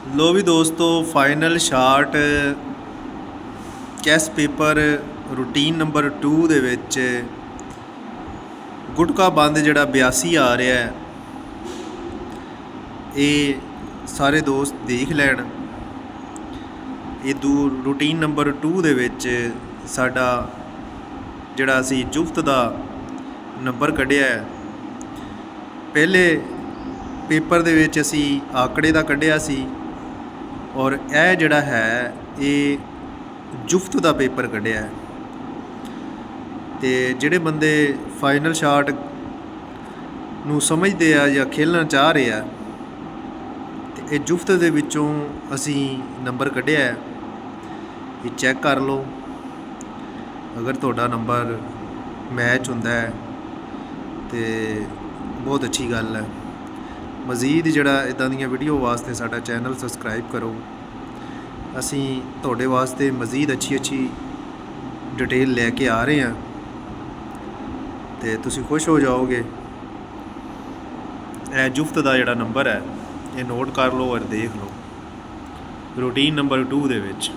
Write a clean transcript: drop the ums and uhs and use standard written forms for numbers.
ਲੋ ਵੀ ਦੋਸਤੋ, final shot chess paper routine number 2 ਦੇ ਵਿੱਚ ਗੁਟਕਾ ਬੰਦ ਜਿਹੜਾ 82 ਆ ਰਿਹਾ ਹੈ, ਇਹ ਸਾਰੇ ਦੋਸਤ ਦੇਖ ਲੈਣ। ਇਹ ਰੂਟੀਨ ਨੰਬਰ 2 ਦੇ ਵਿੱਚ ਸਾਡਾ ਜਿਹੜਾ ਅਸੀਂ ਜੁਫਤ ਦਾ ਨੰਬਰ ਕੱਢਿਆ ਹੈ, ਪਹਿਲੇ ਪੇਪਰ ਦੇ ਵਿੱਚ ਅਸੀਂ ਆંકੜੇ ਦਾ ਕੱਢਿਆ ਸੀ, ਔਰ ਇਹ ਜਿਹੜਾ ਹੈ ਇਹ ਜੁਫਤ ਦਾ ਪੇਪਰ ਕੱਢਿਆ ਹੈ। ਤੇ ਜਿਹੜੇ ਬੰਦੇ ਫਾਈਨਲ ਸ਼ਾਟ ਨੂੰ ਸਮਝਦੇ ਆ ਜਾਂ ਖੇਲਣਾ ਚਾਹ ਰਹੇ ਆ, ਤੇ ਇਹ ਜੁਫਤ ਦੇ ਵਿੱਚੋਂ ਅਸੀਂ ਨੰਬਰ ਕੱਢਿਆ ਹੈ। ਇਹ ਚੈੱਕ ਕਰ ਲਓ, ਅਗਰ ਤੁਹਾਡਾ ਨੰਬਰ ਮੈਚ ਹੁੰਦਾ ਹੈ ਤੇ ਬਹੁਤ ਅੱਛੀ ਗੱਲ ਹੈ। ਮਜ਼ੀਦ ਜਿਹੜਾ ਇੱਦਾਂ ਦੀਆਂ ਵੀਡੀਓ ਵਾਸਤੇ ਸਾਡਾ ਚੈਨਲ ਸਬਸਕ੍ਰਾਈਬ ਕਰੋ। ਅਸੀਂ ਤੁਹਾਡੇ ਵਾਸਤੇ ਮਜ਼ੀਦ ਅੱਛੀ ਡਿਟੇਲ ਲੈ ਕੇ ਆ ਰਹੇ ਹਾਂ ਤੇ ਤੁਸੀਂ ਖੁਸ਼ ਹੋ ਜਾਓਗੇ। ਇਹ ਜੁਫਤ ਦਾ ਜਿਹੜਾ ਨੰਬਰ ਹੈ ਇਹ ਨੋਟ ਕਰ ਲਓ ਔਰ ਦੇਖ ਲਓ ਰੂਟੀਨ ਨੰਬਰ 2 ਦੇ ਵਿੱਚ।